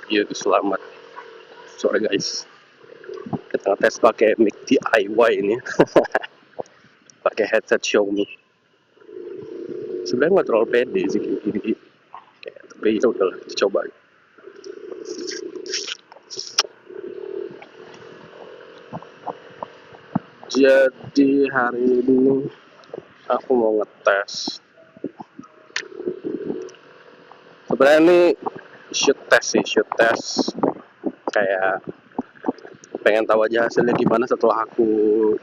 Yuk, selamat sore guys. Kita ngetes pakai mic DIY ini, pakai headset Xiaomi. Sebenarnya nggak terlalu pede sih gini, tapi ya udahlah, coba. Jadi hari ini aku mau ngetes. Sebenarnya ini shoot test kayak pengen tahu aja hasilnya gimana setelah aku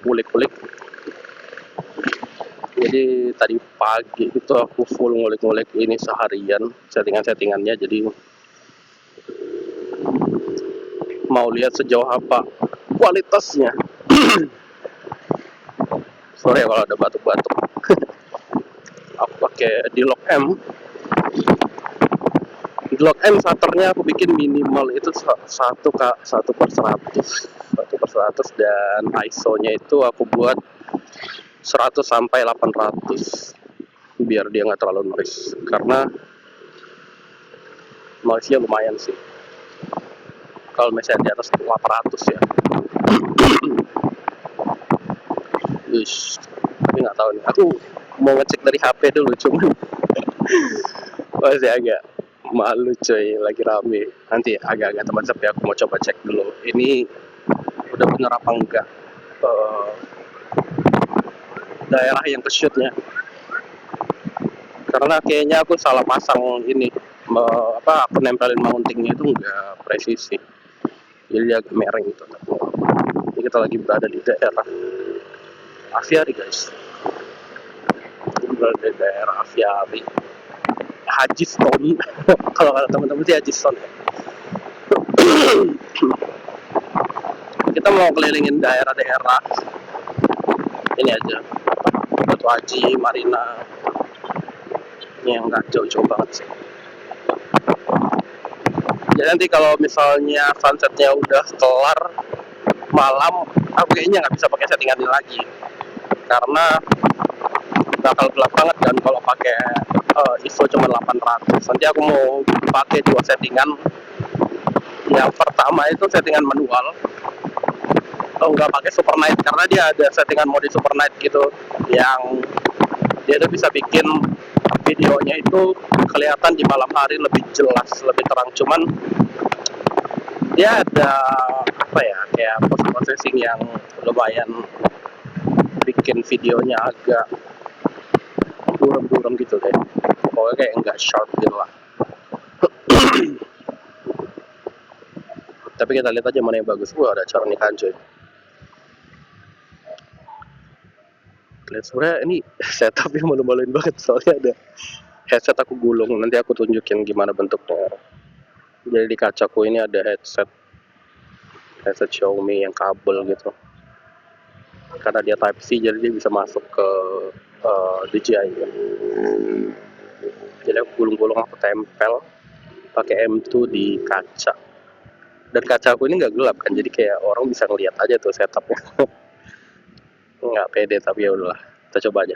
kulik-kulik. Jadi tadi pagi itu aku full ngulik-ngulik ini seharian settingannya, jadi mau lihat sejauh apa kualitasnya. Sorry ya kalau ada batuk-batuk. Aku pakai D-Log M. D-Log M shutternya aku bikin minimal itu 1/100 dan ISO-nya itu aku buat 100 sampai 800 biar dia nggak terlalu noise, karena noise-nya lumayan sih kalau misalnya di atas 800 ya. Tapi nggak tahu nih, aku mau ngecek dari HP dulu, cuman masih agak malu coy, lagi rame. Nanti agak-agak teman sepi, aku mau coba cek dulu ini udah bener apa enggak daerah yang ke-shootnya, karena kayaknya aku salah pasang ini, aku nempelin mountingnya itu enggak presisi, jadi dia agak mereng gitu. Ini kita lagi berada di daerah Aviari guys, berada di daerah Aviari, Haji Stone. Kalau kata teman-teman sih Haji Stone. Kita mau kelilingin daerah-daerah ini aja, Batu Haji, Marina, ini yang nggak jauh-jauh banget sih. Jadi nanti kalau misalnya sunsetnya udah kelar malam, aku kayaknya nggak bisa pakai settingan ini lagi, karena bakal gelap banget. Dan kalau pakai ISO cuma 800, nanti aku mau pakai dua settingan. Yang pertama itu settingan manual, nggak pakai super night, karena dia ada settingan mode super night gitu, yang dia tuh bisa bikin videonya itu kelihatan di malam hari lebih jelas, lebih terang. Cuman dia ada apa ya, kayak post processing yang lumayan bikin videonya agak buram-buram gitu deh, pokoknya kayak nggak sharp gitu lah. Tapi kita lihat aja mana yang bagus. Wah, ada acara nikahan coy. Lihat, sebenarnya ini setupnya malu-maluin banget, soalnya ada headset aku gulung. Nanti aku tunjukin gimana bentuknya. Jadi di kacaku ini ada headset Xiaomi yang kabel gitu, karena dia Type C, jadi dia bisa masuk ke DJI gitu. Jadi aku gulung-gulung, aku tempel pakai M2 di kaca, dan kaca aku ini nggak gelap kan, jadi kayak orang bisa ngeliat aja tuh setupnya. Nggak pede, tapi ya udahlah, kita coba aja.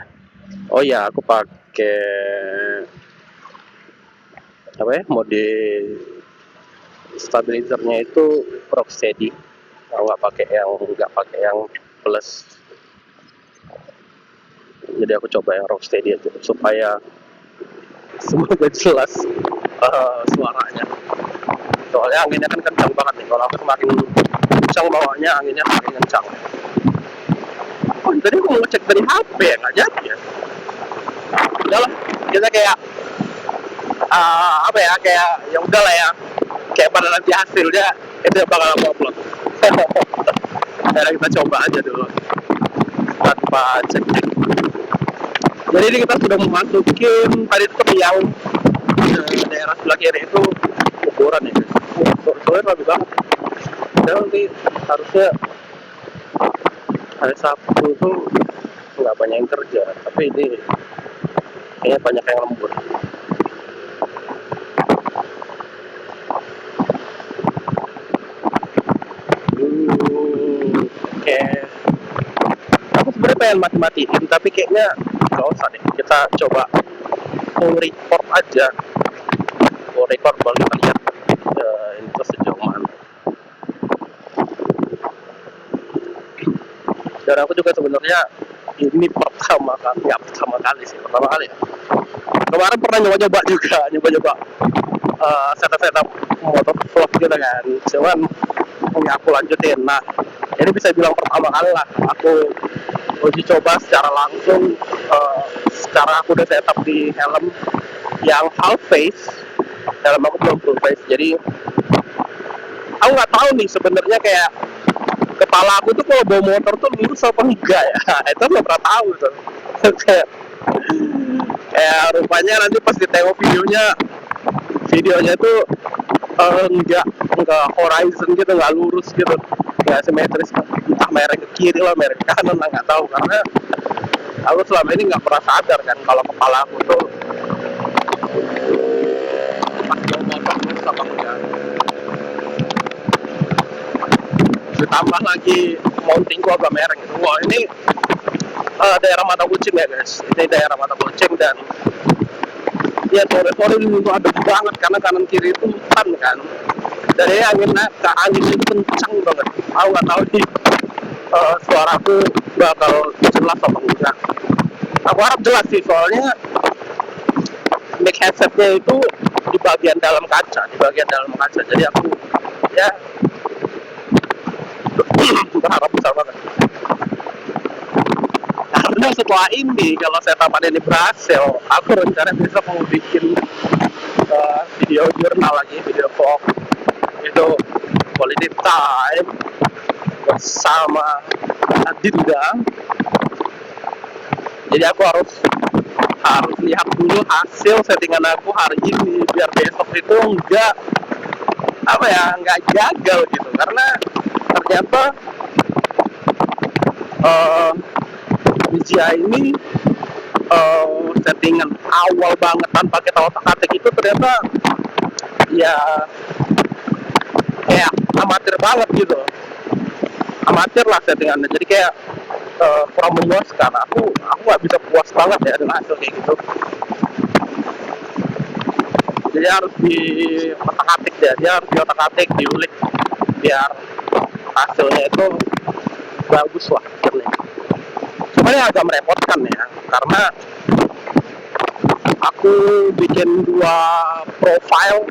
Oh ya, aku pakai apa ya, mode stabilizernya itu Rocksteady. Nggak pakai yang plus. Jadi aku coba yang Rocksteady aja supaya semoga jelas suaranya. Soalnya anginnya kan kencang banget nih. Kalau aku semakin kencang bawahnya, anginnya semakin kencang. Oh, tadi aku mau ngecek dari HP ya, nggak jadi ya. Udahlah, kita kayak apa ya, kayak ya udahlah ya, kayak pada nanti hasilnya itu yang bakal aku upload. Jadi kita coba aja dulu tanpa cek. Jadi ini kita sudah memasukin tadi itu yang daerah sebelah kiri itu kuburan ya guys. Soalnya rapi banget. Dan nanti harusnya hari Sabtu itu nggak banyak yang kerja, tapi ini kayaknya banyak yang lembur. Oke. Aku sebenarnya pengen mati-matiin, tapi kayaknya nggak usah deh. Kita coba full record aja. Full record baru kita lihat ini tuh Dan aku juga sebenarnya ini pertama kali, ya pertama kali sih, pertama kali ya. Kemarin pernah nyoba-nyoba juga, nyoba-nyoba setup motor vlog gitu kan. Cuman ya aku lanjutin. Nah, ini bisa bilang pertama kali lah aku uji coba secara langsung, secara aku udah setup di helm yang half face, helm aku belum full face. Jadi aku nggak tahu nih sebenarnya kayak kepala aku tuh kalau bawa motor tuh lurus apa enggak ya. Itu nggak pernah tahu tuh. kayak rupanya nanti pas ditengok videonya tuh enggak horizon gitu, nggak lurus gitu, nggak simetris, entah merek ke kiri lah merek ke kanan lah, nggak tahu. Karena aku selama ini nggak pernah sadar kan kalau kepala aku tuh pas bawa motor lurus apa enggak. Ditambah lagi mountingku agak mereng gitu. Wah, ini daerah mata kucing ya guys, ini daerah mata kucing. Dan ya sore-sore itu ada banget karena kanan kiri itu hutan kan. Dari angin itu kencang banget. Aku nggak tahu nih suaraku bakal jelas apa enggak. Aku harap jelas sih, soalnya mic headsetnya itu di bagian dalam kaca, jadi aku ya berharap besar banget. Karena setelah ini kalau setapan ini berhasil, aku rencana besok mau bikin video jurnal lagi, video vlog itu quality time bersama Adinda. Jadi aku harus lihat dulu hasil settingan aku hari ini biar besok itu enggak gagal gitu. Karena ternyata DJI ini settingan awal banget tanpa kita otak-atik itu ternyata ya kayak amatir banget gitu, amatir lah settingannya. Jadi kayak kurang memuaskan. Aku nggak bisa puas banget ya dengan hasil kayak gitu. Jadi harus diotak-atik dia harus diotak-atik, diulik biar hasilnya itu bagus lah hasilnya. Cuman ya agak merepotkan ya, karena aku bikin 2 profile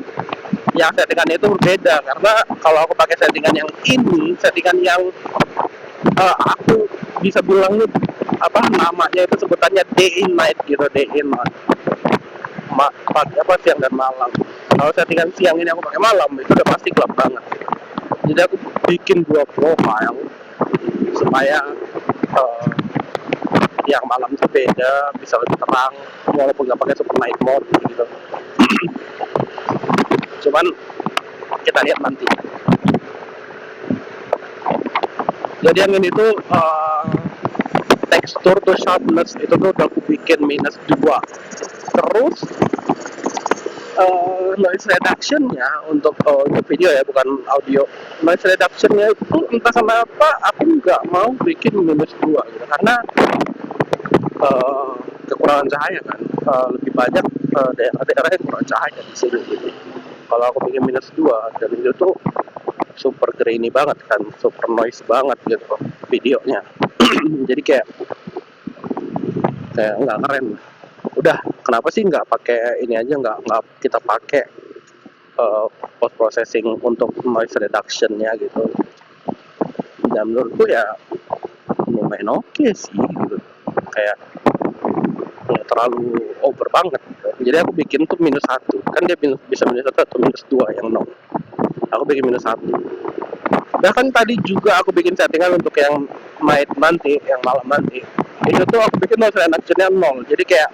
yang settingannya itu berbeda. Karena kalau aku pakai settingan yang ini, settingan yang aku bisa bilang namanya itu sebutannya day in night gitu, day in night, siang dan malam. Kalau settingan siang ini aku pakai malam, itu udah pasti gelap banget. Jadi aku bikin 2 profile supaya yang malam itu beda, bisa lebih terang walaupun nggak pakai super night mode gitu. Cuman kita lihat nanti. Jadi yang ini tuh tekstur tuh sharpness itu tuh udah aku bikin -2. Terus noise reduction-nya untuk video ya, bukan audio. Noise reduction-nya itu entah sama apa aku nggak mau bikin -2 gitu, karena kekurangan cahaya kan. Lebih banyak daerah-daerah yang kurang cahaya di sini gitu. Kalau aku bikin -2 dan itu tuh super grainy banget kan, super noise banget gitu videonya. Jadi kayak nggak keren. Udah, kenapa sih nggak pakai ini aja, nggak kita pakai post processing untuk noise reduction-nya gitu. Dan menurutku ya lumayan oke sih gitu, kayak nggak terlalu over banget gitu. Jadi aku bikin tuh -1, kan dia bisa -1 atau -2 yang nol. Aku bikin -1. Bahkan tadi juga aku bikin settingan untuk yang night nanti, yang malam nanti, itu tuh aku bikin noise reduction-nya 0. Jadi kayak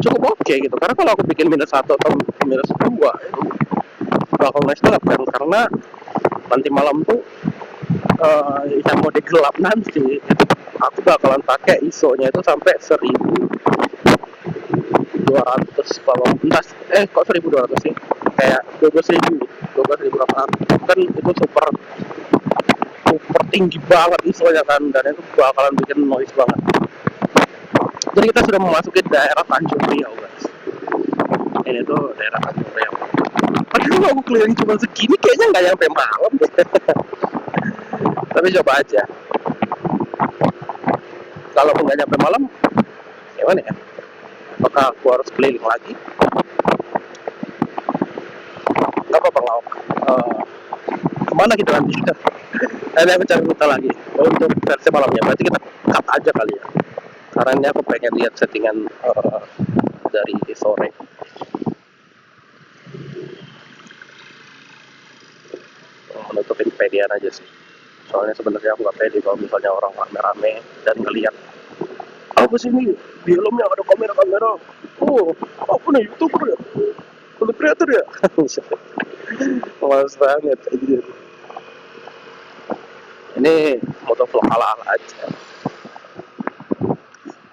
cukup oke gitu. Karena kalau aku bikin -1 atau -2 itu bakal noise banget kan, karena nanti malam tuh yang mode gelap nanti aku bakalan pakai ISO-nya itu sampai 1200 kalau kok 1200 sih, kayak 12.800 kan, itu super tinggi banget ISO-nya kan, dan itu bakalan bikin noise banget. Jadi kita sudah memasuki daerah Tanjung Priok guys. Ini tuh daerah Tanjung Priok. Aduh, aku keliling cuma segini kayaknya nggak nyampe malam. Tapi coba aja, kalau nggak nyampe malam gimana ya, apakah aku harus keliling lagi? Nggak apa-apa, nggak apa-apa. Kemana kita nanti? Nanti aku cari rute lagi untuk versi malamnya. Berarti kita cut aja kali ya, karena ini aku pengen lihat settingan dari sore. Menutupin kepedean aja sih, soalnya sebenarnya aku nggak pede kalau misalnya orang rame-rame dan ngelihat apa sih ini di dalamnya ada kamera-kamera, oh apa nih youtuber ya, content creator ya. Males banget aja. Ini motovlog ala-ala aja,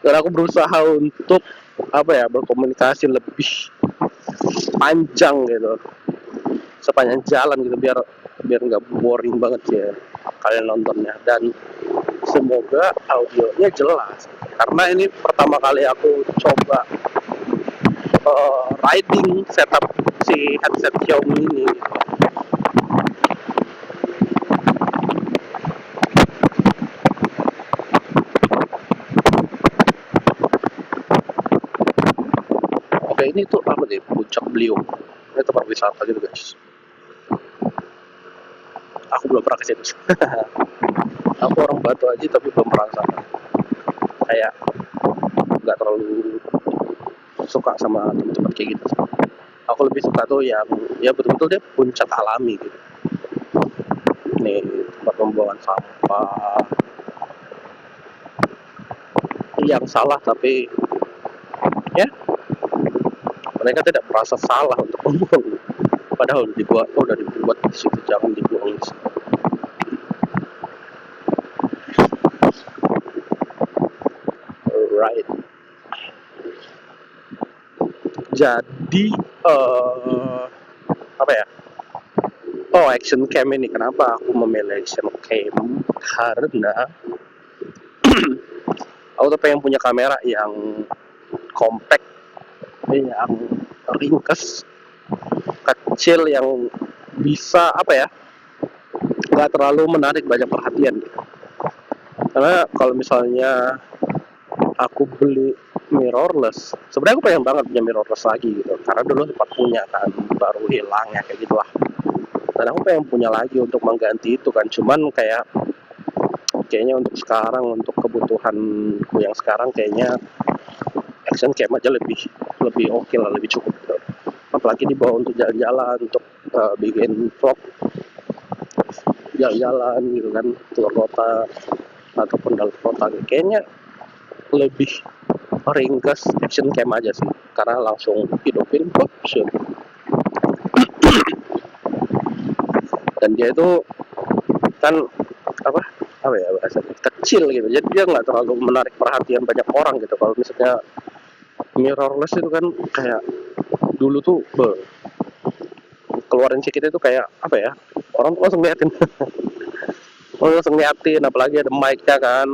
dan aku berusaha untuk apa ya, berkomunikasi lebih panjang gitu, sepanjang jalan gitu, biar biar nggak boring banget ya kalian nontonnya, dan semoga audionya jelas, karena ini pertama kali aku coba riding setup si headset Xiaomi ini gitu. Oke, ini tuh apa nih, Puncak Beliung, ini tempat wisata gitu guys. Aku belum pernah ke situ. Aku orang Batu aja tapi belum pernah sana, kayak nggak terlalu suka sama tempat-tempat kayak gitu. Aku lebih suka tuh yang ya betul-betul dia puncak alami gitu. Nih tempat pembuangan sampah yang salah, tapi ya mereka tidak merasa salah untuk membuang, padahal udah dibuat di situ, jangan dibuang di situ. Right. Jadi apa ya, oh action cam ini, kenapa aku memilih action cam, karena aku tuh pengen punya kamera yang compact, yang ringkas, kecil, yang bisa apa ya, nggak terlalu menarik banyak perhatian gitu. Karena kalau misalnya aku beli mirrorless, sebenarnya aku pengen banget punya mirrorless lagi gitu, karena dulu sempat punya kan, baru hilang ya kayak gitulah, dan aku pengen punya lagi untuk mengganti itu kan. Cuman kayaknya untuk sekarang, untuk kebutuhanku yang sekarang, kayaknya action cam aja lebih lebih oke lah, lebih cukup gitu. Apalagi dibawa untuk jalan-jalan, untuk bikin vlog jalan-jalan gitu kan, keluar kota ataupun dalam kota, kayaknya lebih ringkas action cam aja sih, karena langsung hidupin shoot. Dan dia itu kan apa ya bahasanya, kecil gitu, jadi dia nggak terlalu menarik perhatian banyak orang gitu. Kalau misalnya mirrorless itu kan kayak dulu tuh keluarin sedikit itu kayak apa ya, orang tuh langsung liatin. Orang langsung liatin, apalagi ada mic-nya kan,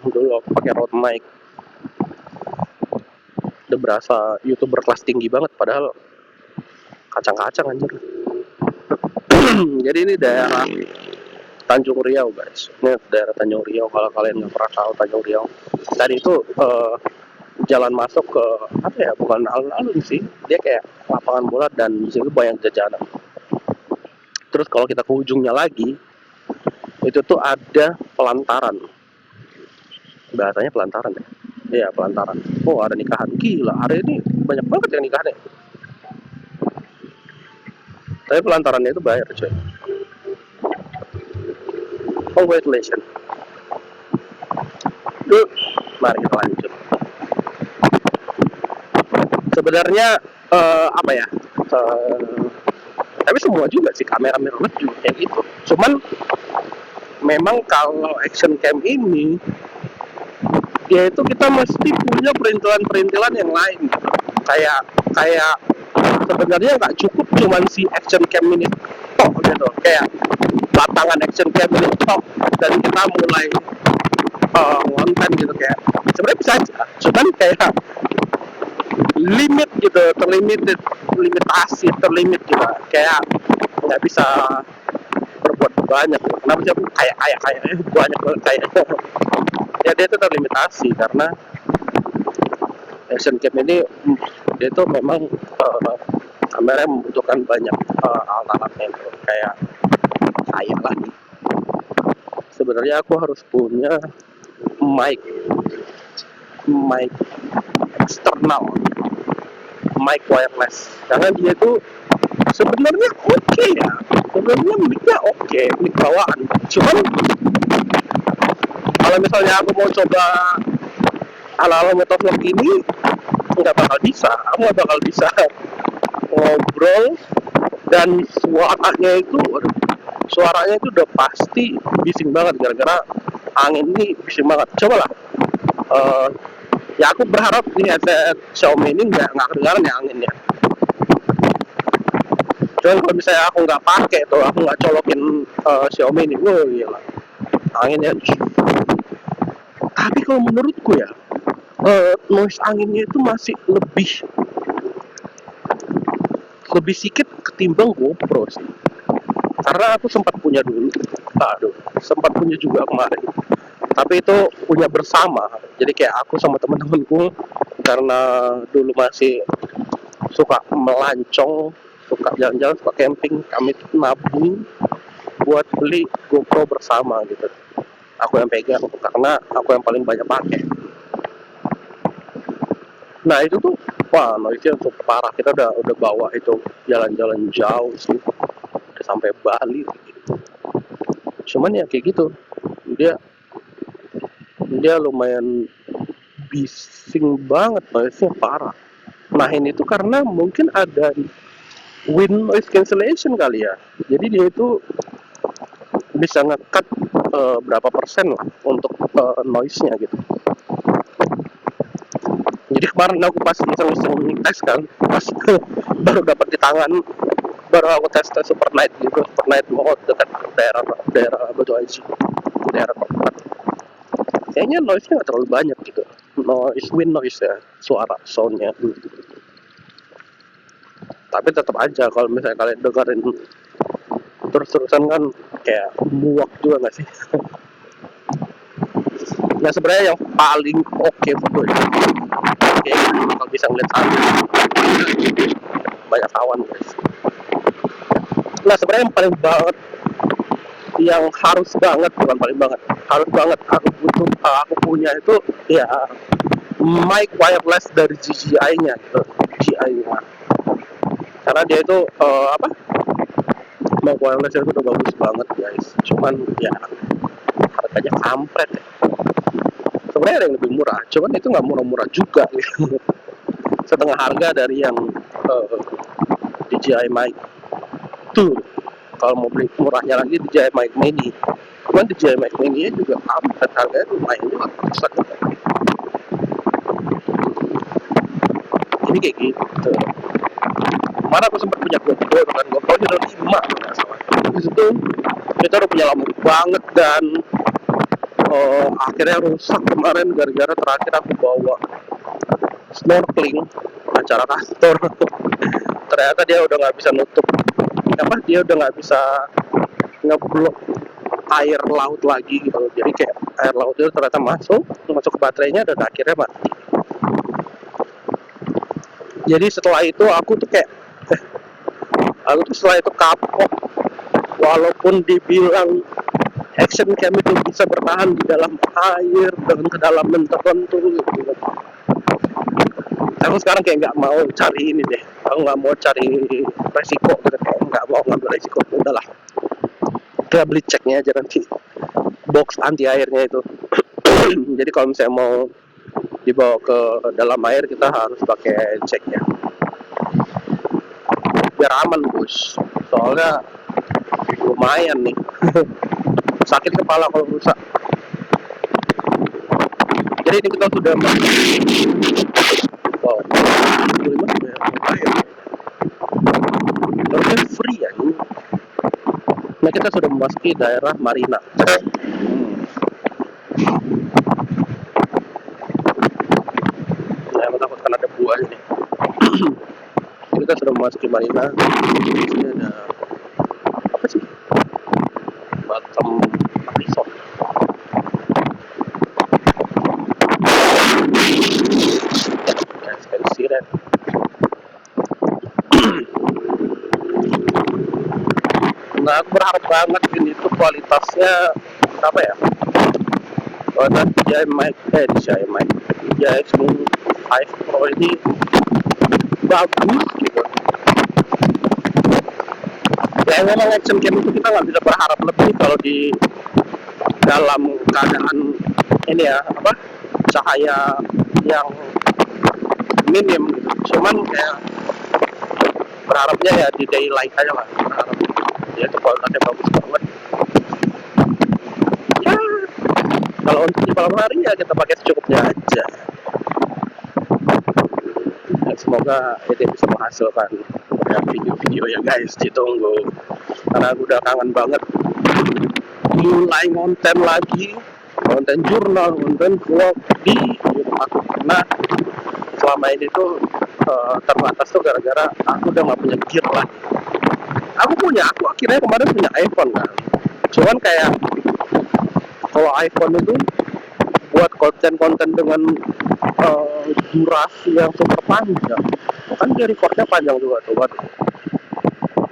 dulu aku pakai Rode mic, udah berasa YouTuber kelas tinggi banget, padahal kacang-kacang anjir. Jadi ini daerah Tanjung Riau guys, ini daerah Tanjung Riau, kalau kalian nggak pernah tahu Tanjung Riau, tadi itu jalan masuk ke apa ya, bukan alun-alun sih, dia kayak lapangan bola, dan di situ banyak jajanan. Terus kalau kita ke ujungnya lagi, itu tuh ada pelantaran, bahasanya pelantaran ya, iya pelantaran. Oh ada nikahan, gila hari ini banyak banget yang nikahan ya. Tapi pelantarannya itu bayar coy. Congratulations. Mari kita lanjut. Sebenarnya apa ya, tapi semua juga sih kamera mirrorless juga kayak gitu. Cuman memang kalau action cam ini, dia itu kita mesti punya perintilan-perintilan yang lain gitu. Kayak sebenarnya nggak cukup cuman si action cam ini tok gitu, kayak batangan action cam ini tok dan kita mulai konten gitu, kayak sebenarnya bisa aja, cuman kayak limit gitu, limitasi terlimit gitu, kayak nggak bisa berbuat banyak. Kenapa sih aku kayak banyak banget kayaknya. Ya dia itu terlimitasi karena Asian Games ini dia itu memang kameranya membutuhkan banyak alat-alatnya itu kayak saya lagi. Sebenarnya aku harus punya mic mic eksternal, mic wireless, karena dia itu sebenarnya oke ya, sebenarnya mic-nya oke, mic bawaan. Cuman kalau misalnya aku mau coba ala-ala motovlog ini, nggak bakal bisa, aku nggak bakal bisa ngobrol, dan suaranya itu udah pasti bising banget gara-gara angin ini bising banget. Coba lah, ya aku berharap di headset Xiaomi ini nggak kedengaran ya anginnya. Cuman kalau misalnya aku nggak pakai tuh, aku nggak colokin Xiaomi ini, gila, anginnya. Tapi kalau menurutku ya, noise anginnya itu masih lebih sedikit ketimbang GoPro sih. Karena aku sempat punya dulu, sempat punya juga kemarin. Tapi itu punya bersama, jadi kayak aku sama teman-temanku, karena dulu masih suka melancong, suka jalan-jalan, suka camping, kami nabung buat beli GoPro bersama gitu. Aku yang pegang karena aku yang paling banyak pakai. Nah itu tuh, wah noise-nya super parah. Kita udah bawa itu jalan-jalan jauh sih, udah sampai Bali gitu. Cuman ya kayak gitu, dia lumayan bising banget, noise-nya parah. Nah ini tuh karena mungkin ada wind noise cancellation kali ya. Jadi dia itu bisa ngekat berapa persen lah untuk noise-nya gitu. Jadi kemarin aku pas iseng-iseng tes kan, pas baru dapat di tangan, baru aku tes super night gitu, super night mode dekat daerah Batu Aji, daerah tempat. Kayaknya noise-nya nggak terlalu banyak gitu, wind noise ya, suara soundnya. Tapi tetap aja kalau misalnya kalian dengerin terus-terusan kan kayak muak juga nggak sih? Nah sebenarnya yang paling oke foto ini, kayak kalau bisa ngeliat sana banyak awan guys. Nah sebenarnya yang paling banget, yang harus banget, bukan paling banget, harus banget aku punya itu ya mic wireless dari DJI-nya gitu, DJI-nya. Karena dia itu mic wireless itu udah bagus banget guys. Cuman ya harganya kampret ya. Sebenarnya ada yang lebih murah, cuman itu nggak murah-murah juga gitu. Setengah harga dari yang DJI Mic tuh. Kalau mau beli murahnya lagi DJI Mic Mini, cuman DJI Mic Mini juga kampret, harganya lumayan juga, besar. Ini kayak gitu. Kemarin aku sempat punya GoPro dengan GoPro Hero 5 nggak salah. Di situ kita udah punya lama banget, dan akhirnya rusak kemarin gara-gara terakhir aku bawa snorkeling acara kantor. Ternyata dia udah nggak bisa nutup dia udah nggak bisa ngeblok air laut lagi gitu. Jadi kayak air laut itu ternyata masuk ke baterainya dan akhirnya mati. Jadi setelah itu aku tuh kayak setelah itu kapok, walaupun dibilang action cam itu bisa bertahan di dalam air dengan kedalaman tertentu gitu. Aku sekarang kayak nggak mau cari ini deh, aku nggak mau cari resiko gitu, kayak nggak mau ngambil resiko. Udahlah, kita beli ceknya aja nanti, box anti airnya itu. Jadi kalau misalnya mau dibawa ke dalam air, kita harus pakai ceknya biar aman bos, soalnya lumayan nih sakit kepala kalau rusak. Jadi ini kita sudah wow, terusnya free ya ini. Nah kita sudah memasuki daerah Marina. Nah aku takut karena ada buah ini. Kita sudah memasuki Marina. Di sini ada apa sih? Nah, aku berharap banget ini tuh kualitasnya apa ya? Kualitas DJI Move 5 Pro ini bagus gitu. Ya memang action cam itu kita nggak bisa berharap lebih kalau di dalam keadaan ini ya apa cahaya yang minim gitu. Cuman kayak berharapnya ya di daylight aja lah, berharap ya itu kualitasnya bagus banget ya. Kalau untuk di malam hari ya kita pakai secukupnya aja ya, semoga ini bisa menghasilkan ya, video-video ya guys, ditunggu karena aku udah kangen banget mulai konten lagi, konten jurnal, konten vlog di YouTube aku karena selama ini tuh terbatas tuh gara-gara aku udah nggak punya gear lagi. Aku akhirnya kemarin punya iPhone kan, cuman kayak kalau iPhone itu buat konten-konten dengan durasi yang super panjang kan dia recordnya panjang juga tuh, waduh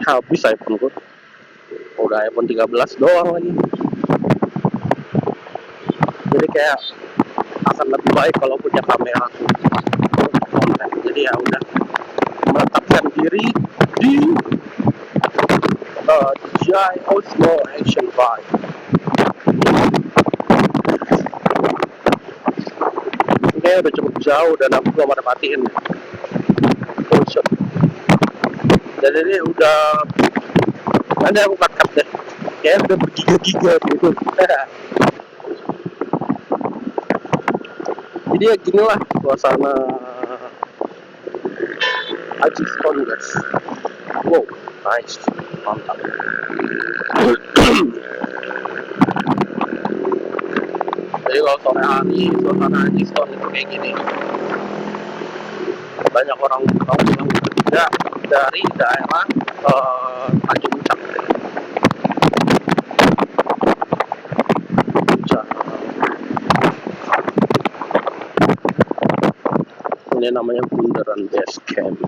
habis iPhone gue, udah iPhone 13 doang lagi. Jadi kayak akan lebih baik kalau punya kamera konten. Jadi ya udah menetapkan diri di DJI Osmo Action 5. Ini udah cukup jauh dan aku belum ada matiin full shot. Jadi ini udah, nanti aku cut deh, kayaknya udah bergiga-giga gitu. Jadi ya gini lah suasana Aji Stone guys. Wow, nice, mantap. Jadi kalau sore hari suasana Aji Stone itu kayak gini, banyak orang yang bekerja dari daerah Tanjung Ucak. Ini namanya Bundaran Base Camp.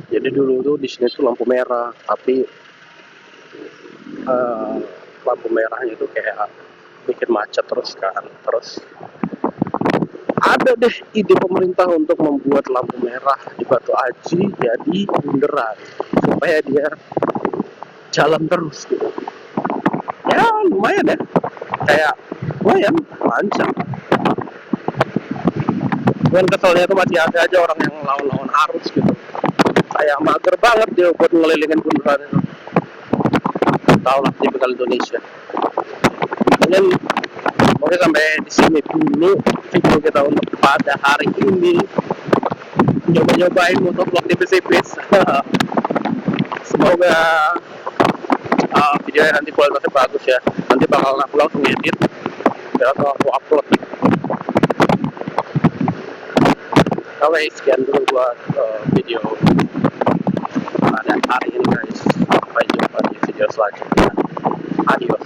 Jadi dulu tuh di sini tuh lampu merah, tapi lampu merahnya itu kayak bikin macet terus kan. Terus ada deh ide pemerintah untuk membuat lampu merah di Batu Aji jadi bundaran supaya dia jalan terus gitu. Ya lumayan ya, kayak lumayan lancar. Cuman keselnya tuh masih ada aja orang yang lawan-lawan arus gitu. Kayak mager banget dia buat ngelilingin bundaran itu. Tahu lah tipikal Indonesia. Mungkin sampai di sini dulu video kita untuk pada hari ini. Nyoba-nyobain motovlog tipis-tipis. Semoga videonya nanti kualitasnya bagus ya. Nanti bakal aku langsung edit dan aku upload. Oke, sekian dulu buat video pada hari ini guys. Sampai jumpa di video selanjutnya. Adios.